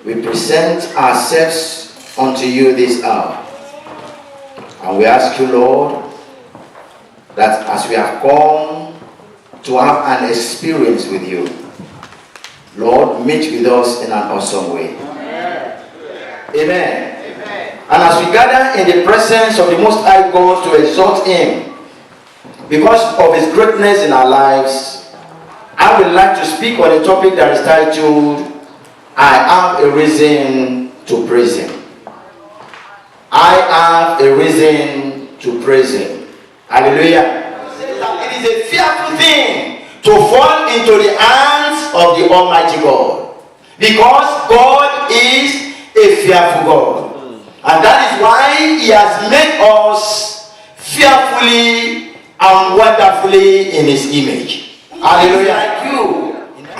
we present ourselves unto you this hour. And we ask you, Lord, that as we have come to have an experience with you, Lord, meet with us in an awesome way. Amen. And as we gather in the presence of the Most High God to exalt Him, because of His greatness in our lives, I would like to speak on a topic that is titled, I have a reason to praise Him. I have a reason to praise Him. Hallelujah. It is a fearful thing to fall into the hands of the Almighty God, because God is a fearful God. And that is why He has made us fearfully and wonderfully in His image. Hallelujah. Like you,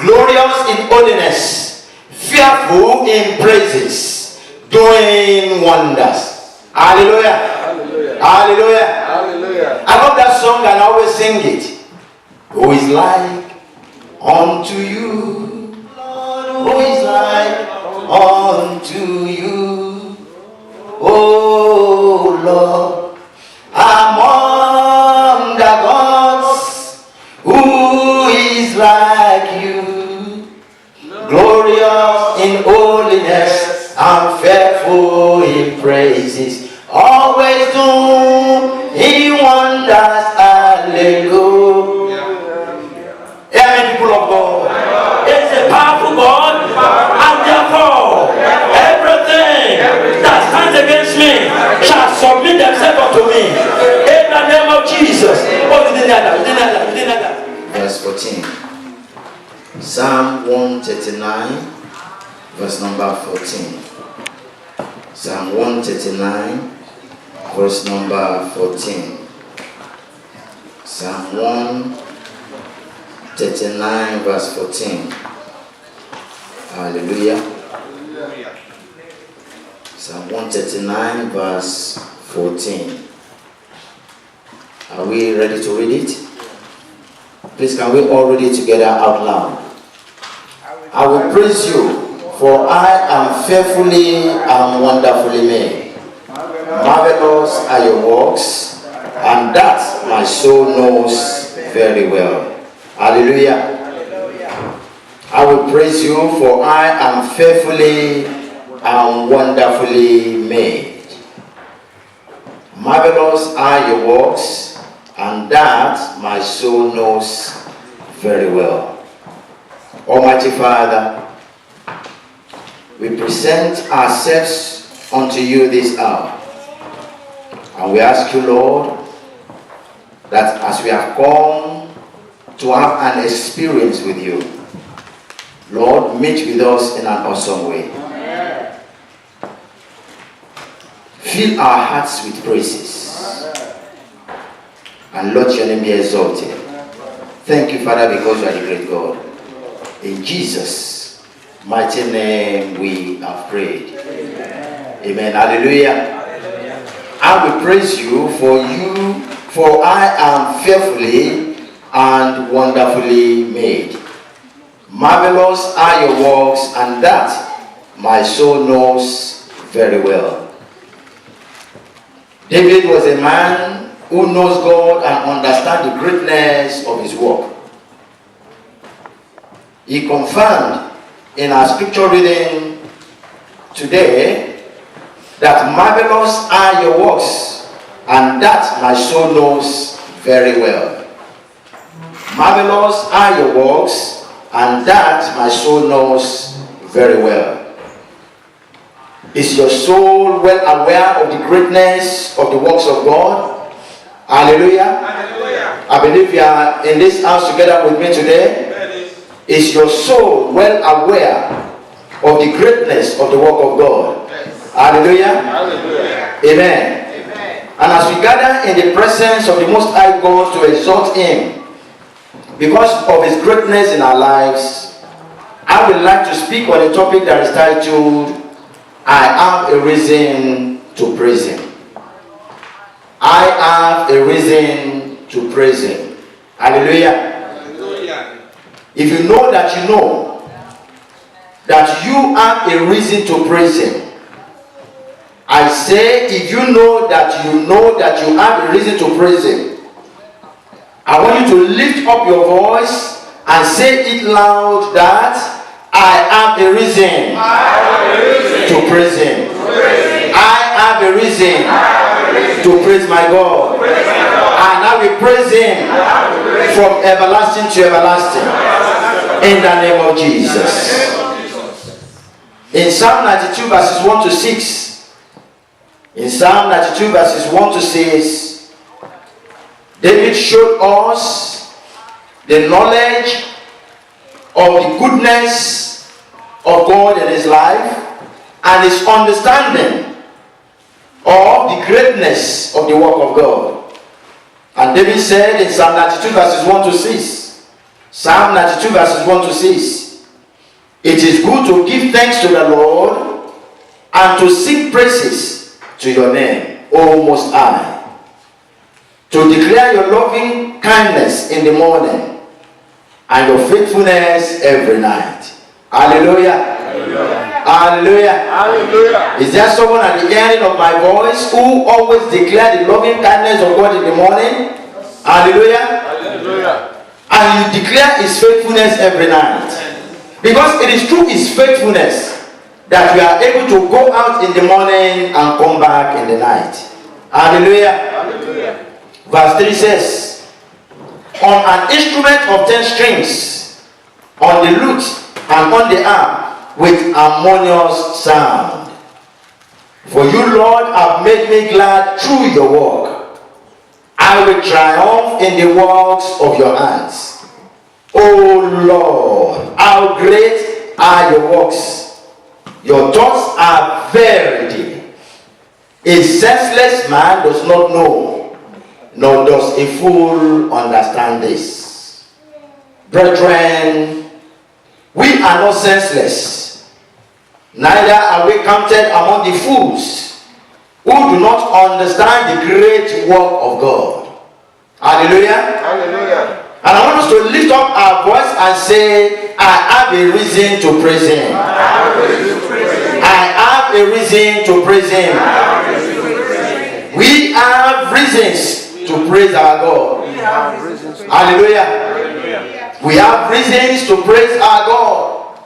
glorious in holiness, fearful in praises, doing wonders. Hallelujah. Hallelujah. Hallelujah. Hallelujah. I love that song and I always sing it. Who is like unto you, Lord? Who is like unto you? Oh Lord, among the gods, who is like you? Glorious in holiness and fearful in praises, always doing wonders. Hallelujah. Amen, people of God. It's a powerful God, and therefore everything that stands against me shall submit themselves unto me. In the name of Jesus. Oh, you didn't hear that. Verse 14. Psalm 139, verse number 14. Psalm 139, verse number 14. Psalm 139, verse 14. Hallelujah. Psalm 139, verse 14. Are we ready to read it? Please, can we all read it together out loud? I will praise you, for I am fearfully and wonderfully made. Marvelous are your works, and that my soul knows very well. Hallelujah. I will praise you, for I am fearfully and wonderfully made. Marvelous are your works, and that my soul knows very well. Almighty Father, we present ourselves unto you this hour, and we ask you, Lord, that as we have come to have an experience with you, Lord, meet with us in an awesome way. Amen. Fill our hearts with praises. Amen. And let your name be exalted. Amen. Thank you, Father, because you are the great God. In Jesus' mighty name we have prayed. Amen. Amen. Hallelujah. Hallelujah. I will praise you, for I am fearfully and wonderfully made. Marvelous are your works, and that my soul knows very well. David was a man who knows God and understands the greatness of his work. He confirmed in our scripture reading today that marvelous are your works, and that my soul knows very well. Marvelous are your works, and that my soul knows very well. Is your soul well aware of the greatness of the works of God? Hallelujah. Hallelujah. I believe you are in this house together with me today. Is your soul well aware of the greatness of the work of God? Yes. Hallelujah. Hallelujah. Amen. Amen. And as we gather in the presence of the Most High God to exalt Him, because of His greatness in our lives, I would like to speak on a topic that is titled, I have a reason to praise Him. I have a reason to praise Him. Hallelujah. Hallelujah. If you know that you know that you have a reason to praise him. I say, if you know that you have a reason to praise him, I want you to lift up your voice and say it loud that I have a reason to praise him. I have a reason to praise my God. And I will praise him from everlasting to everlasting. In the name of Jesus. In Psalm 92 verses 1 to 6. In Psalm 92 verses 1 to 6. David showed us the knowledge of the goodness of God in his life and his understanding of the greatness of the work of God. And David said in Psalm 92 verses 1 to 6, Psalm 92 verses 1 to 6, it is good to give thanks to the Lord and to sing praises to your name, O Most High, to declare your loving kindness in the morning and your faithfulness every night. Hallelujah. Hallelujah. Hallelujah. Hallelujah. Is there someone at the hearing of my voice who always declare the loving kindness of God in the morning? Hallelujah. Hallelujah. And you declare his faithfulness every night. Because it is through his faithfulness that we are able to go out in the morning and come back in the night. Hallelujah. Hallelujah. Verse 3 says, on an instrument of 10 strings, on the lute and on the harp, with harmonious sound. For you, Lord, have made me glad through your work. I will triumph in the works of your hands. O Lord, how great are your works. Your thoughts are very deep. A senseless man does not know, nor does a fool understand this. Brethren, we are not senseless, neither are we counted among the fools who do not understand the great work of God. Hallelujah. Hallelujah. And I want us to lift up our voice and say, I have a reason to praise him. I have a reason to praise him. We have reasons to praise our God. Hallelujah. We have reasons to praise our God.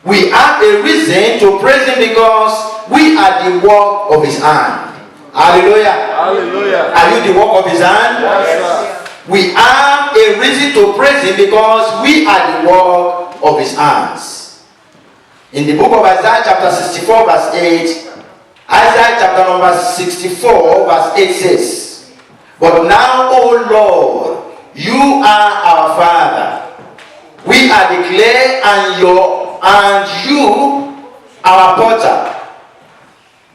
We have a reason to praise him because we are the work of his hand. Hallelujah. Hallelujah. Are you the work of his hand? Yes, sir. We have a reason to praise him because we are the work of his hands. In the book of Isaiah chapter 64 verse 8, Isaiah chapter number 64 verse 8 says, but now, O Lord, you are our Father. We are the clay and you our potter.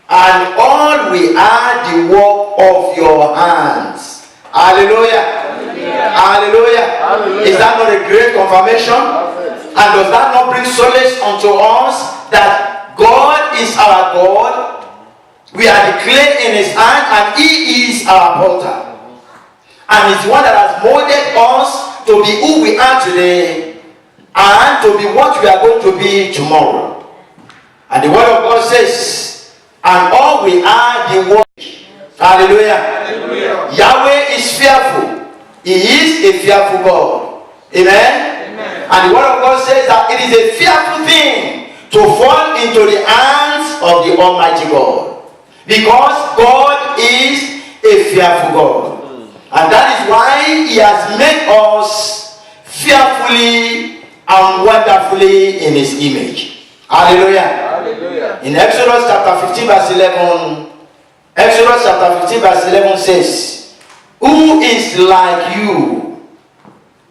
And all we are the work of your hands. Hallelujah. Hallelujah. Hallelujah. Is that not a great confirmation? And does that not bring solace unto us that God is our God? We are the clay in his hand and he is our potter. And he's the one that has molded us to be who we are today and to be what we are going to be tomorrow. And the word of God says, and all we are the work. Hallelujah. Hallelujah. Yahweh is fearful. He is a fearful God. Amen? Amen. And the word of God says that it is a fearful thing to fall into the hands of the Almighty God. Because God is a fearful God. And that is why he has made us fearfully and wonderfully in his image. Hallelujah. Hallelujah. In Exodus chapter 15 verse 11, Exodus chapter 15 verse 11 says, who is like you,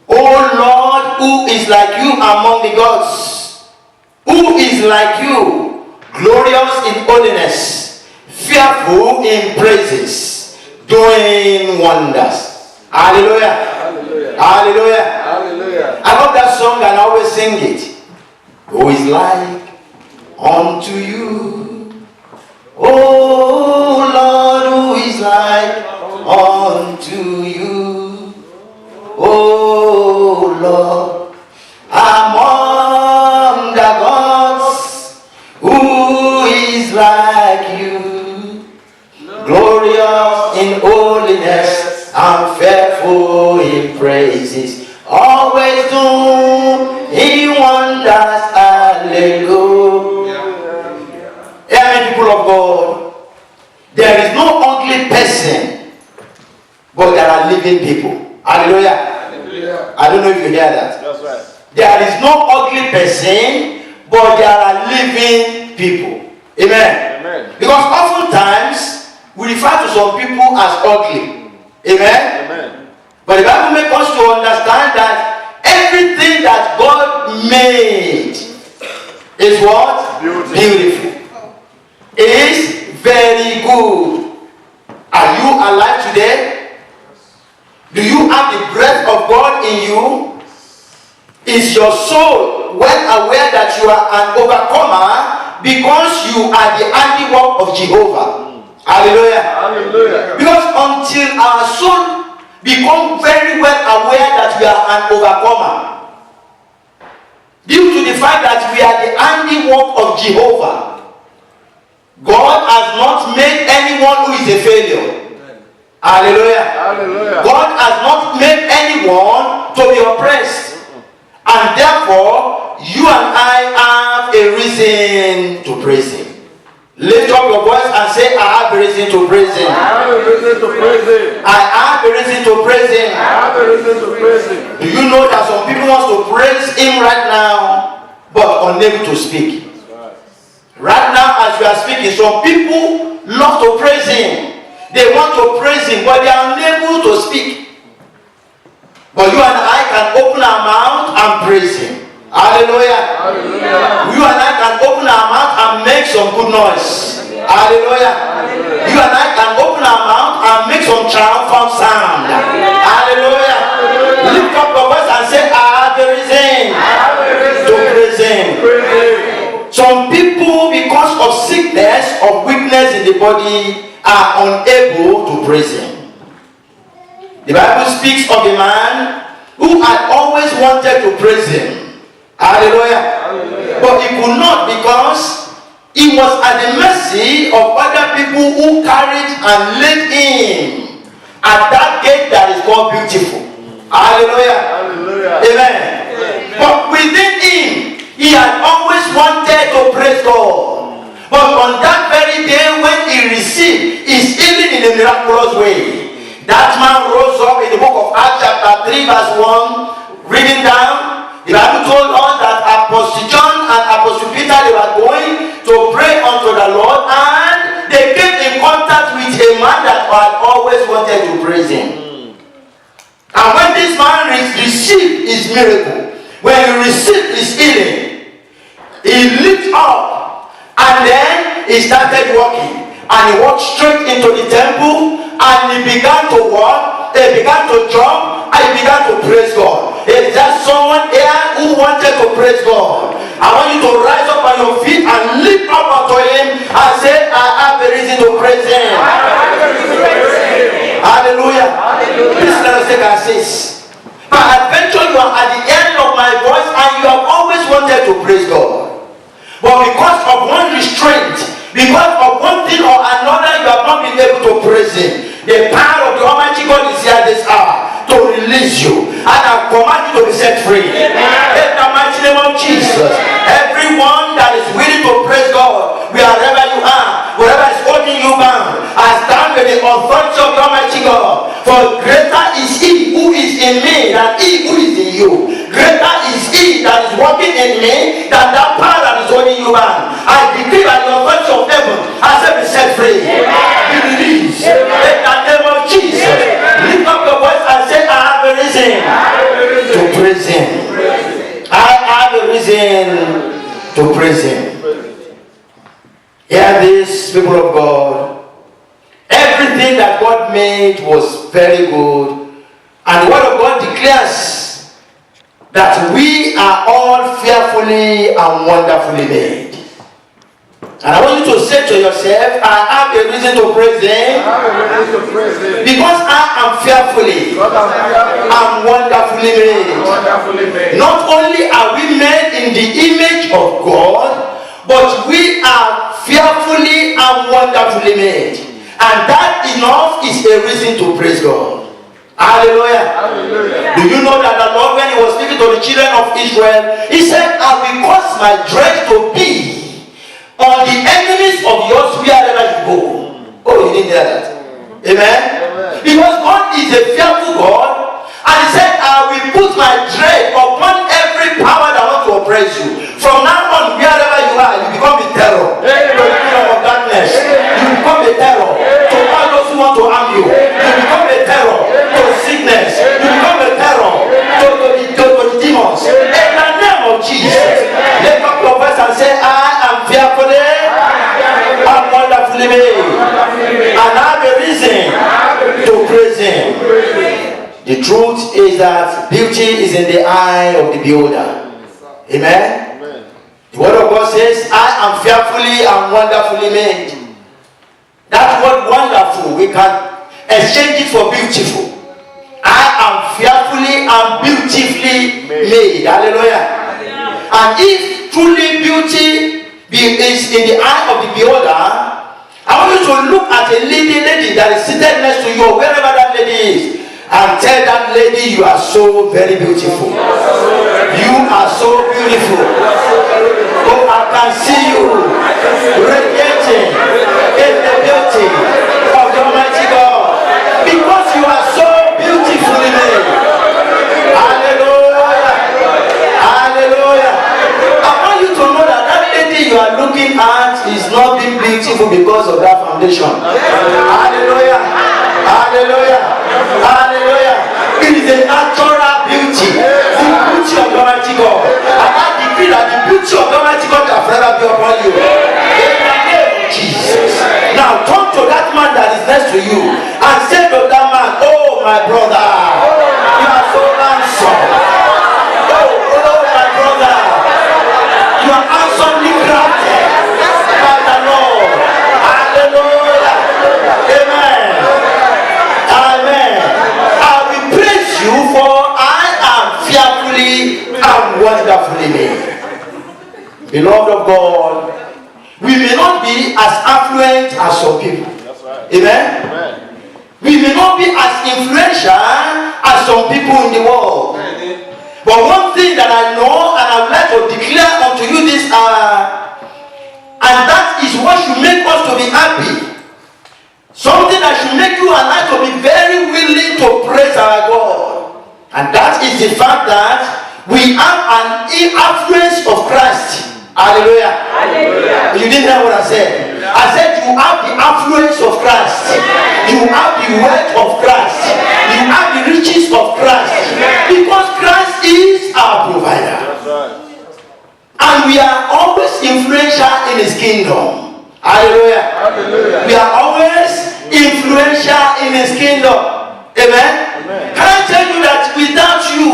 O Lord, who is like you among the gods? Who is like you, glorious in holiness, fearful in praises, doing wonders. Hallelujah. Hallelujah. Hallelujah. Hallelujah. I love that song and I always sing it. Who is like unto you, O Lord, who is like unto you, O Lord, among the gods Who is like you? Glorious in holiness and fearful in praises. Always doing wonders. Hallelujah. Amen, people of God. There is no ugly person, but there are living people. Hallelujah. Hallelujah. I don't know if you hear that. That's right. There is no ugly person, but there are living people. Amen. Amen. Because oftentimes we refer to some people as ugly. Amen. Amen. But the Bible makes us to understand that everything that God made is what? Beautiful. Is very good. Are you alive today? Do you have the breath of God in you? Is your soul well aware that you are an overcomer because you are the handiwork of Jehovah? Hallelujah. Hallelujah. Because until our soul become very well aware that we are an overcomer, due to the fact that we are the handiwork of Jehovah, God has not made anyone who is a failure. Hallelujah. Hallelujah. God has not made anyone to be oppressed. And therefore, you and I have a reason to praise Him. Lift up your voice and say, I have a reason to praise Him. I have a reason to praise Him. I have a reason to praise Him. I have a reason to praise Him. Do you know that some people want to praise Him right now, but unable to speak? Right now, as you are speaking, some people love to praise Him. They want to praise Him, but they are unable to speak. But you and I can open our mouth and praise Him. Hallelujah. Hallelujah. You and I can open our mouth and make some good noise. Hallelujah. Hallelujah. You and I can open our mouth and make some triumphant sound. Hallelujah. Hallelujah. Lift up your voice and say, I have a reason to praise Him. Some people, because of sickness, of weakness in the body, are unable to praise Him. The Bible speaks of a man who had always wanted to praise Him. Hallelujah. Hallelujah. But he could not because he was at the mercy of other people who carried and laid him at that gate that is called Beautiful. Hallelujah. Hallelujah. Amen. Amen. But within him, he had always wanted to praise God. But on that very day when he received his healing in a miraculous way, that man rose up in the book of Acts chapter 3 verse 1, reading down, the Bible told us that Apostle John and Apostle Peter, they were going to pray unto the Lord, and they came in contact with a man that had always wanted to praise Him. And when this man received his miracle, when he received his healing, he leaped up and then he started walking, and he walked straight into the temple, and he began to walk, he began to jump, and he began to praise God. Is there someone here who wanted to praise God? I want you to rise up on your feet and lift up unto Him and say, I have a reason to praise Him. Hallelujah. Hallelujah. Please let us take our seats. Peradventure you are at the end of my voice and you have always wanted to praise God. But because of one restraint, because of one thing or another, you have not been able to praise Him. The power of the Almighty God is here this hour to release you, and I command you to be set free. In the mighty name of Jesus. Everyone that is willing to praise God, wherever you are, wherever is holding you bound, I stand with the authority of the Almighty God. For greater is He who is in me than he who is in you. Greater is He that is working in me than that power that is holding you bound. I decree by the authority of heaven, I say be set free. Be released. In the name of Jesus. Lift up your voice and say, I have a reason to praise Him. I have a reason to praise Him. Hear this, people of God. Everything that God made was very good. And the Word of God declares that we are all fearfully and wonderfully made. And I want you to say to yourself, I have a reason to praise Him. Because I am fearfully and wonderfully made. Not only are we made in the image of God, but we are fearfully and wonderfully made. And that enough is a reason to praise God. Hallelujah. Hallelujah. Do you know that the Lord, when he was speaking to the children of Israel, he said, I will cause my dread to be on the enemies of yours wherever you go. Oh, you didn't hear that? Amen? Amen. Because God is a fearful God, and he said, I will put my dread upon every power that wants to oppress you. From now on, wherever you are, you become a terror. To the kingdom of darkness, you become a terror. To all those who want to harm you, you become a terror. To sickness, you become a terror. To the demons. In the name of Jesus, lift up your voice and say, I am fearfully and wonderfully made, and I have a reason to praise him. The truth is that beauty is in the eye of the beholder. Amen? The word of God says, I am fearfully and wonderfully made. That word wonderful, we can exchange it for beautiful. I am fearfully and beautifully made. Hallelujah. And if truly beauty is in the eye of the beholder, I want you to look at a lady that is seated next to you, wherever that lady is, and tell that lady, you are so very beautiful. You are so beautiful. Oh, I can see you radiating in the beauty of the Almighty God, because you are so beautifully made. Hallelujah. Hallelujah. I want you to know that that lady you are looking at is not being beautiful because of that foundation. Hallelujah. Hallelujah. Hallelujah. It is a natural beauty. The beauty of the Almighty God. And I decree that the beauty of the Almighty God shall forever be upon you. In the name of Jesus. Now turn to that man that is next to you and say to that man, oh my brother, you are so handsome. Oh my brother, you are handsomely crafted by the Lord. Hallelujah. Amen. Amen. I will praise you, for I am fearfully and wonderfully made. Beloved of God, we may not be as affluent as some people. Amen? Amen. We may not be as influential as some people in the world. But one thing that I know and I would like to declare unto you this hour, and that is what should make us to be happy. Something that should make you and I to be very willing to praise our God. And that is the fact that we have an influence of Christ. Hallelujah. Hallelujah. You didn't hear what I said. I said you have the affluence of Christ. You have the wealth of Christ. You have the riches of Christ. Because Christ is our provider. And we are always influential in his kingdom. Hallelujah. Hallelujah. We are always influential in his kingdom. Amen? Amen. Can I tell you that without you,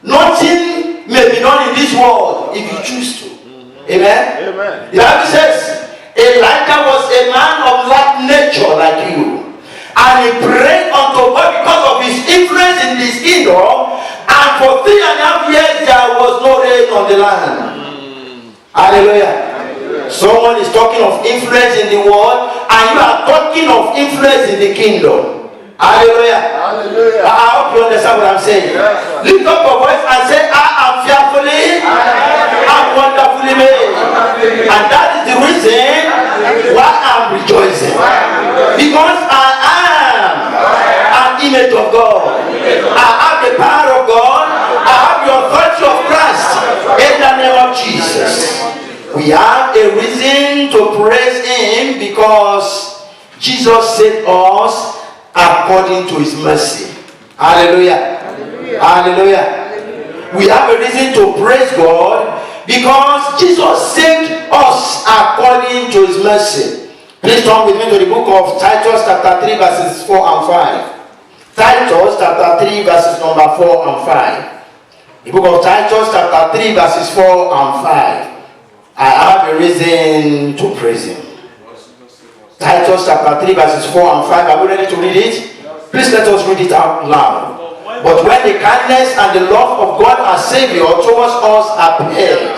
nothing may be done in this world if you choose to. Amen? Amen. The Bible says Elijah was a man of like nature like you, and he prayed unto God because of his influence in this kingdom, and for 3.5 years there was no rain on the land. Hallelujah. Someone is talking of influence in the world, and you are talking of influence in the kingdom. Hallelujah. Hallelujah. I hope you understand what I'm saying. Yes, lift up your voice and say, I am fearfully and wonderfully made. And that is the reason why I'm rejoicing. Because I am an image of God. I have the power of God. I have the authority of Christ. In the name of Jesus. We have a reason to praise him because Jesus saved us according to his mercy. Hallelujah. Hallelujah. Hallelujah. We have a reason to praise God because Jesus saved us according to his mercy. Please turn with me to the book of Titus chapter 3 verses 4 and 5. Titus chapter 3 verses number 4 and 5. The book of Titus chapter 3 verses 4 and 5. I have a reason to praise him. Titus chapter 3 verses 4 and 5. Are we ready to read it? Please let us read it out loud. But when the kindness and the love of God our Savior towards us appeared,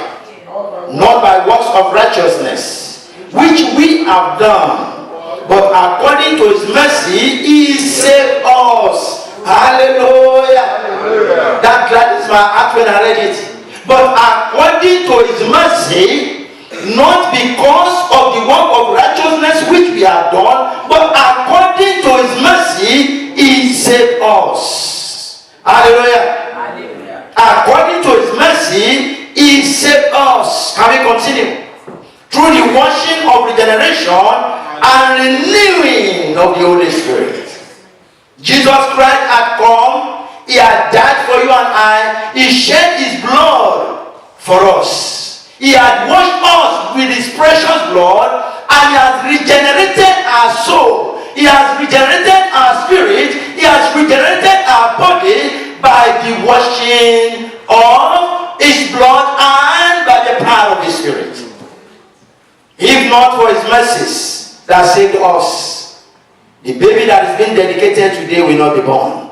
not by works of righteousness, which we have done, but according to his mercy, he saved us. Hallelujah. Hallelujah. That gladdens my heart when I read it. But according to his mercy, not because of the work of righteousness which we have done, but according to his mercy, he saved us. Hallelujah. Hallelujah. According to his mercy, he saved us. Can we continue? Through the washing of regeneration and renewing of the Holy Spirit. Jesus Christ had come. He had died for you and I. He shed his blood for us. He had washed us with his precious blood, and he has regenerated our soul. He has regenerated our spirit. He has regenerated our body by the washing of his blood and by the power of his spirit. If not for his mercies that saved us, the baby that is being dedicated today will not be born.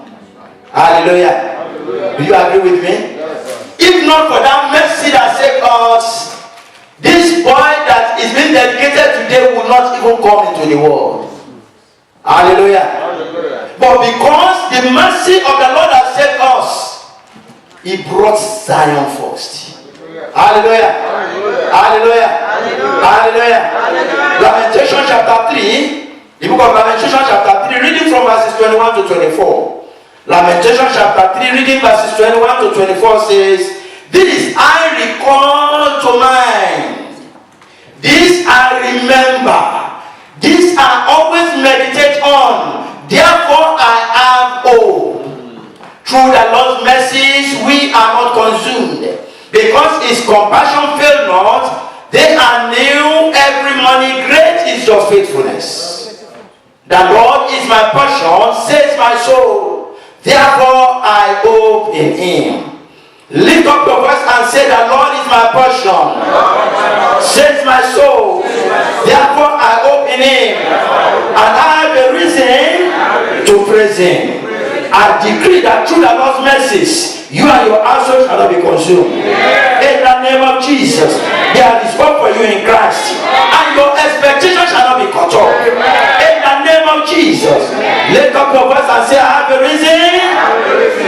Hallelujah. Hallelujah. Do you agree with me? Yes, if not for that mercy that saved us, this boy that is being dedicated today will not even come into the world. Hallelujah. Hallelujah. But because the mercy of the Lord has saved us, he brought Zion first. Hallelujah. Hallelujah. Hallelujah. Hallelujah. Hallelujah. Lamentation chapter 3. The book of Lamentation chapter 3, reading from verses 21 to 24. Lamentation chapter 3, reading verses 21 to 24 says, this I recall to mind, this I remember, this I always meditate on, therefore I have hope. Through the Lord's mercies we are not consumed, because his compassion fail not. They are new every morning, great is your faithfulness. The Lord is my portion, says my soul, therefore I hope in him. Lift up your voice and say, the Lord is my portion, says my soul, therefore I hope in him, and I have a reason to praise him. I decree that through the Lord's mercies, you and your household shall not be consumed. In the name of Jesus, there is hope for you in Christ, and your expectation shall not be cut off. In the name of Jesus, lift up your voice and say, I have a reason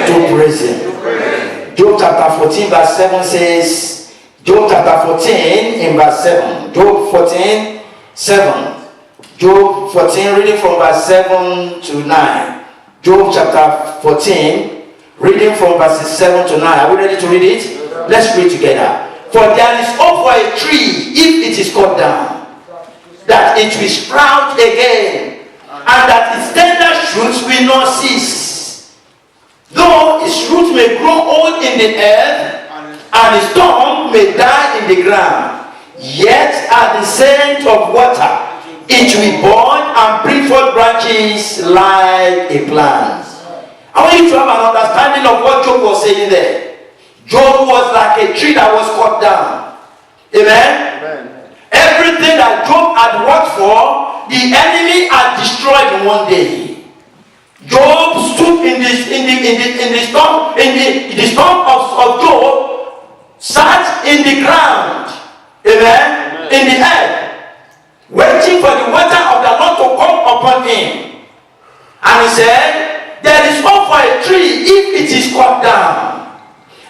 to praise him. Job chapter 14 verse 7 says, Job chapter 14 in verse 7. Job 14, 7. Job 14, reading from verse 7 to 9. Job chapter 14, reading from verses 7 to 9. Are we ready to read it? Let's read together. For there is hope for a tree if it is cut down, that it will sprout again, and that its tender shoots will not cease. Though its root may grow old in the earth, and its stump may die in the ground, yet at the scent of water it will burn and bring forth branches like a plant. I want you to have an understanding of what Job was saying there. Job was like a tree that was cut down. Amen? Amen. Everything that Job had worked for, the enemy had destroyed in one day. Job stood in the stump of Job, sat in the ground, amen, in the earth, waiting for the water of the Lord to come upon him. And he said, there is hope for a tree if it is cut down.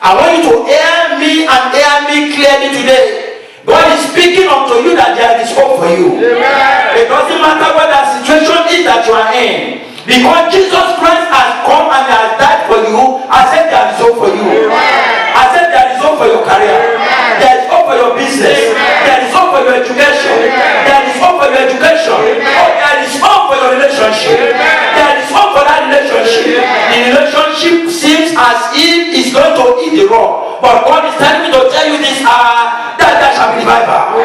I want you to hear me and hear me clearly today. God is speaking unto you that there is hope for you. Amen. It doesn't matter what the situation is that you are in. Because Jesus Christ has come and has died for you, I said there is hope for you. Amen. I said there is hope for your career. Amen. There is hope for your business. Amen. There is hope for your education. Amen. There is hope for your education. Amen. Oh, there is hope for your relationship. Amen. There is hope for that relationship. Amen. The relationship seems as if it's going to eat the raw. But God is telling me to tell you this, that there shall be revival.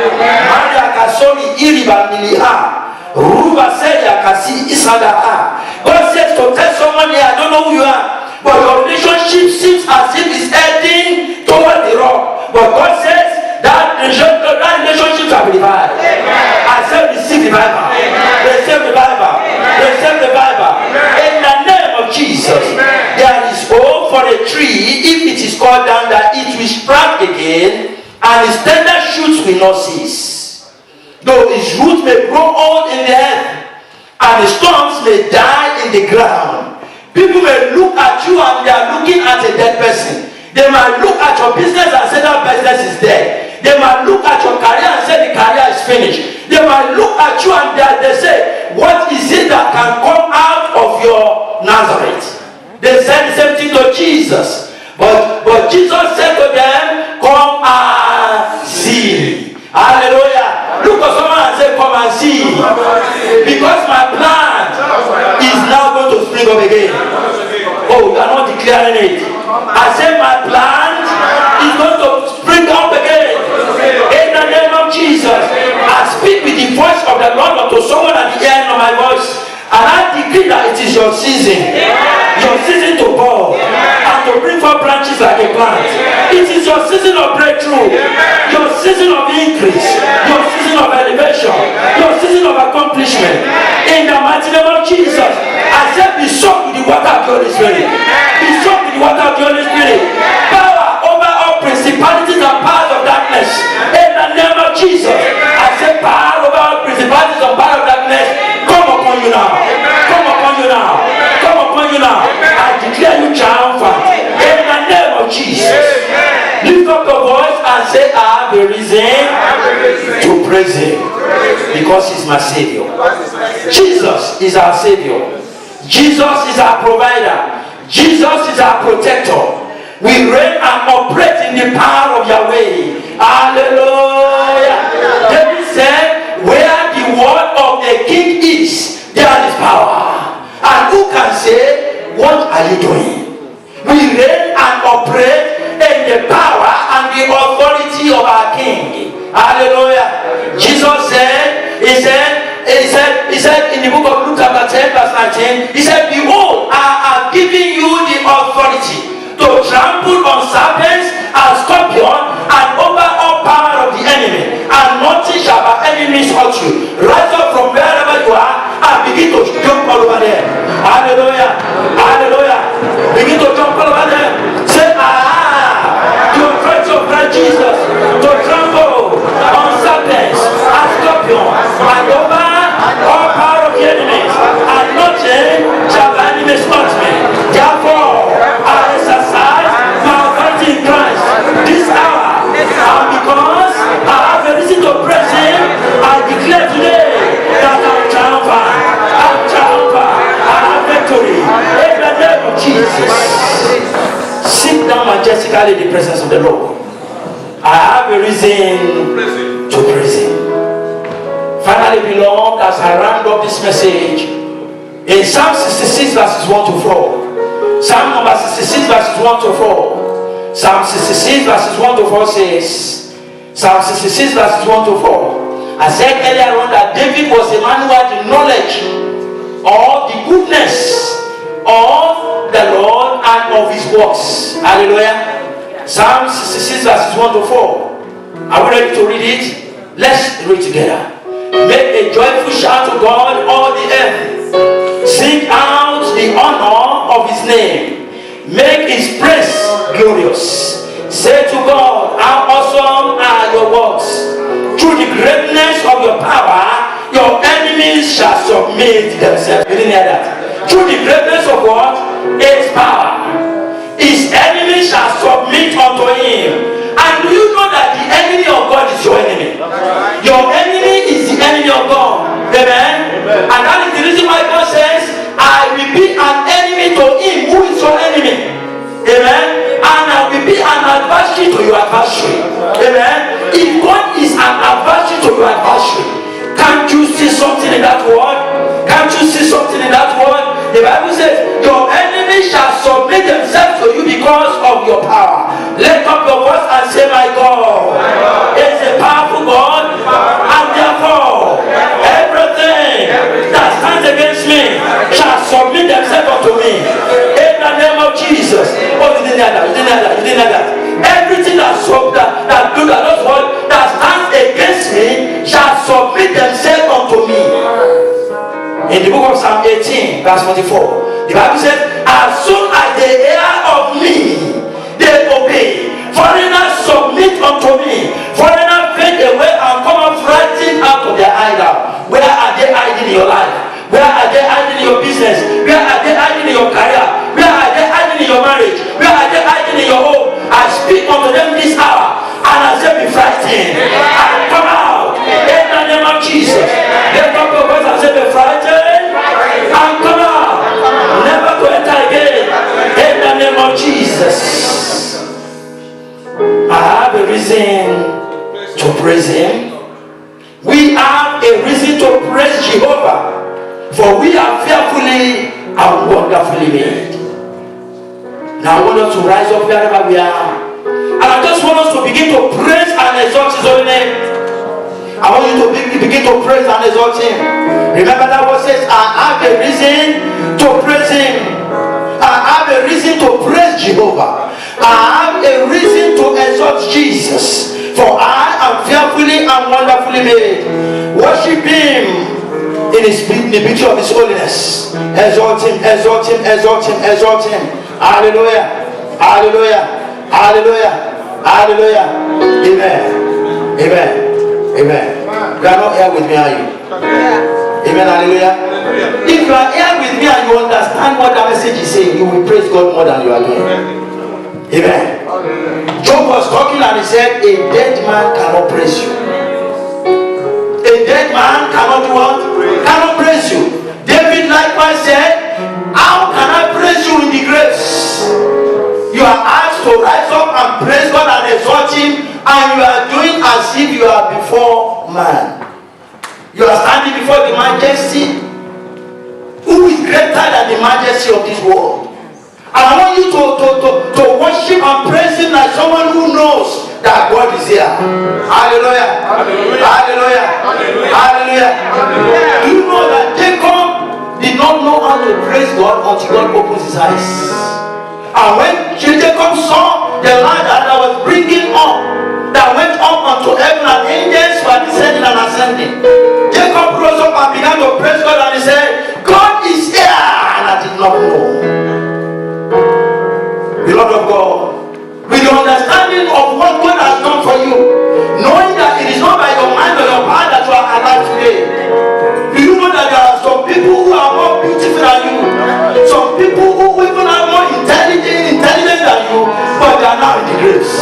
God says to tell someone here, I don't know who you are, but your relationship seems as if it's heading toward the rock. But God says that relationship shall be revived. I said receive revival. Receive revival. Receive revival. In the name of Jesus, there is hope for a tree if it is cut down, that it will sprout again, and his tender shoots will not cease. Though his roots may grow old in the earth, and the storms may die in the ground. People may look at you and they are looking at a dead person. They might look at your business and say that business is dead. They might look at your career and say the career is finished. They might look at you and they say, what is it that can come out of your Nazareth? They said the same thing to Jesus. But Jesus said to them, come and see. Hallelujah. Look at someone and say, come and see. Because my plant is now going to spring up again. Oh, you are not declaring it. I said my plant is going to spring up again. In the name of Jesus. I speak with the voice of the Lord unto someone at the end of my voice. And I decree that it is your season. Your season to pour. And to bring forth branches like a plant. It is your season of breakthrough. Your season of increase. Your season of elevation. Your season of accomplishment. In the mighty name of Jesus. I said be soaked with the water of the Holy Spirit. Be soaked with the water of the Holy Spirit. Power over all principalities and powers of darkness. In the name of Jesus. I said power over all principalities and powers of darkness. Come upon you now. Come upon you now. Come upon you now. I declare you triumphant. In the name of Jesus. Lift up your voice and say, I have a reason to praise him. Because he's my Savior. Jesus is our Savior. Jesus is our provider. Jesus is our protector. We reign and operate in the power of Yahweh. Hallelujah. David said, where the word of a king is, there is power. And who can say, what are you doing? We reign and operate in the power and the authority of our king. Hallelujah. Jesus said, he said in the book of Luke chapter 10 verse 19, he said, behold, I have given you the authority to trample on serpents and scorpions and over all power of the enemy, and nothing shall by enemies hurt you. Rise up from wherever you are and begin to jump all over there. Hallelujah. Hallelujah. Begin to jump all over there. Say, to authority of Christ Jesus, to trample on serpents and scorpions and over all power of the enemies, and nothing shall by enemies hurt me. Therefore, I exercise my authority in Christ this hour, and because I have a reason to praise him, I declare today that I'm triumphant. I'm triumphant. I have victory. In the name of Jesus. Sit down majestically in the presence of the Lord. I have a reason to praise him. Finally, beloved, as I round up this message, in Psalm 66 verses 1 to 4, Psalm number 66 verses 1 to 4, Psalm 66 verses 1 to 4 says, Psalm 66 verses 1 to 4, I said earlier on that David was a man who had the knowledge of the goodness of the Lord and of his works. Hallelujah. Psalm 66 verses 1 to 4. Are we ready to read it? Let's read together. Make a joyful shout to God, all the earth. Sing out the honor of his name. Make his praise glorious. Say to God, how awesome are your works. Through the greatness of your power, your enemies shall submit themselves. You didn't hear that? Through the greatness of what? His power. His enemies shall submit unto him. And do you know that the enemy of God is your enemy? Your enemy is the enemy of God. Amen? And that is the reason why God says, I will be an enemy to him who is your enemy. Amen? And I will be an adversary to your adversary. Amen? If God is an adversary to your adversary, can't you see something in that word? Can't you see something in that word? The Bible says, your enemies shall submit themselves to you because of your power. Lift up your voice and say, my God is a powerful God, and therefore everything that stands against me shall submit themselves unto me. In the name of Jesus. Oh, you didn't hear that. You didn't hear that. You didn't hear that. Everything that stands against me shall submit themselves unto me. In the book of Psalm 18, verse 44, the Bible says, as soon as they hear of me, they obey. Foreigners submit unto me. praise him. We have a reason to praise Jehovah, for we are fearfully and wonderfully made. Now I want us to rise up wherever we are, and I just want us to begin to praise and exalt his holy name. I want you to begin to praise and exalt him. Remember that what says, I have a reason to praise him. I have a reason to praise Jehovah. I have a reason to exalt Jesus, for I am fearfully and wonderfully made. Worship him in the beauty of his holiness. Exalt him, exalt him, exalt him, exalt him. Hallelujah, hallelujah, hallelujah, hallelujah. Amen, amen, amen. You are not here with me, are you? Amen, hallelujah. If you are here with me and you understand what the message is saying, you will praise God more than you are doing. Amen. Job was talking and he said, a dead man cannot praise you. A dead man cannot do what? Cannot praise you. David likewise said, how can I praise you in the graves? You are asked to rise up and praise God and exalt him, and you are doing as if you are before man. You are standing before the majesty who is greater than the majesty of this world. And I want you to worship and praise him like someone who knows that God is here. Hallelujah. Hallelujah. Hallelujah. Hallelujah. Hallelujah. Do you know that Jacob did not know how to praise God until God opens his eyes? And when Jacob saw the land that was bringing up, that went up unto heaven, and angels were descending and ascending, Jacob rose up and began to praise God, and he said, God is here, and I did not know. Beloved of God, with the understanding of what God has done for you, knowing that it is not by your mind or your power that you are alive today, do you know that there are some people who are more beautiful than you, some people who even are more intelligent than you, but they are now in the graves?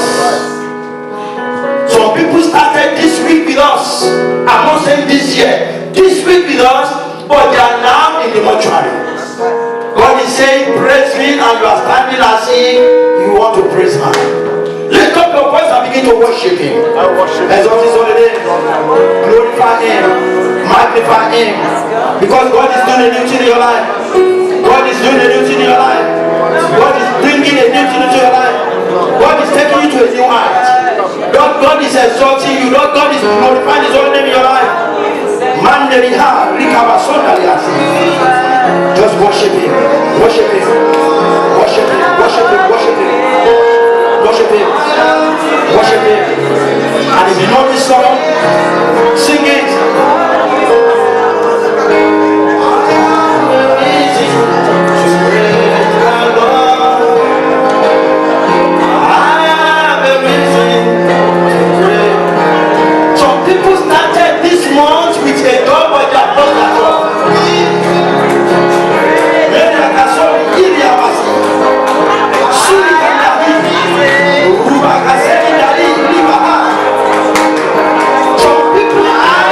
Some people started this week with us. I'm not saying this year, this week with us, but they are now in the mortuary. God is saying, praise me, and you are standing as if you want to praise him. Lift up your voice and begin to worship him. Exalt his holy name. Glorify him. Magnify him. Because God is doing a new thing in your life. God is doing a new thing in your life. God is bringing a new thing into your life. God is taking you to a new height. God is exalting you. God is glorifying his holy name in your life. Just worship him. Worship him. Worship him. Worship him. Worship him. Worship him. Worship him. And if you know this song, sing it. Some people started this month with a dog, but they are not that dog. Some people are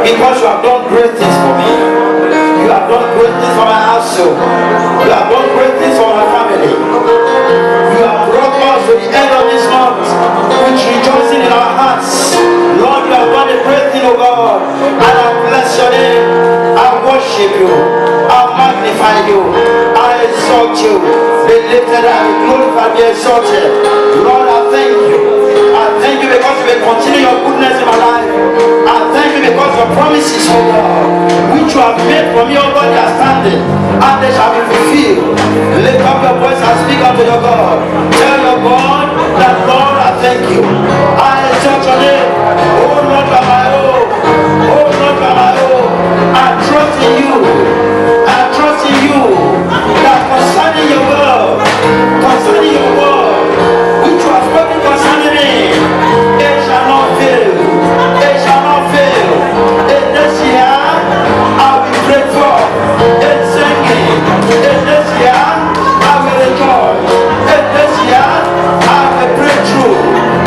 Because you have done great things for me. You have done great things for my household. You have done great things for my family. You have brought us to the end of this month with rejoicing in our hearts. Lord, you have done a great thing, O God. And I bless your name. I worship you. I magnify you. I exalt you. Be lifted up, be glorified, be exalted. Lord, I thank you. I thank you because you will continue your goodness in my life. I thank you because your promises, O God, which you have made for me, O God, they are standing and they shall be fulfilled. Lift up your voice and speak unto your God. Tell your God that, Lord, I thank you. I exalt your name. Oh Lord, by my own. Oh Lord, by my own. I trust in you. I trust in you. That concerning your word, which you have spoken concerning me, it shall not fail. It shall not fail. In this year, I will break forth. In singing. In this year, I will rejoice. In this year, I will break through.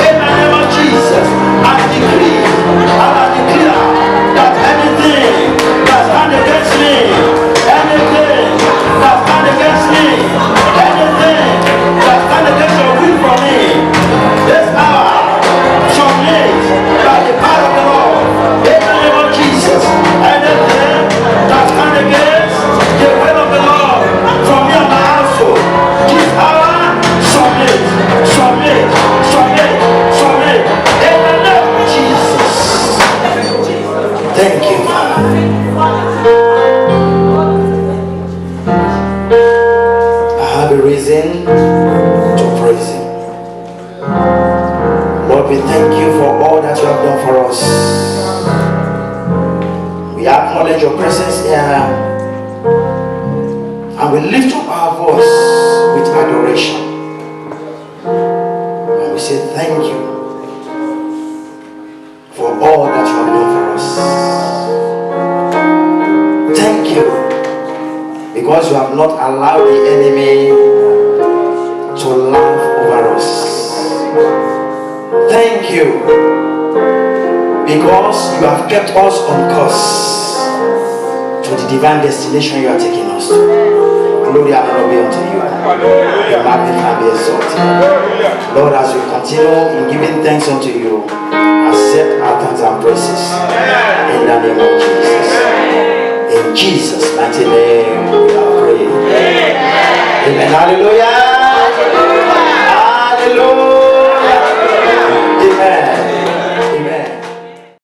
In the name of Jesus, I decree and I declare that anything that stands against me, anything that stands against me, anything that stands against your will for me, this hour submit by the power of the Lord. In the name of Jesus, anything that stands against the will of the Lord for me and my household, this hour submit, submit, submit, submit. In the name of Jesus. Thank you, Father. I have a reason to praise Him. Lord, we thank you for all that you have done for us. We acknowledge your presence here and we lift up our voice with adoration. And we say thank you for all that you have done for us. Thank you because you have not allowed the enemy to laugh over us. Thank you because you have kept us on course to the divine destination you are taking us to. Glory and honor be unto you. Be magnified and be exalted. Lord, as we continue in giving thanks unto you, accept our thanks and praises in the name of Jesus. In Jesus' mighty name we are praying. Amen. Hallelujah.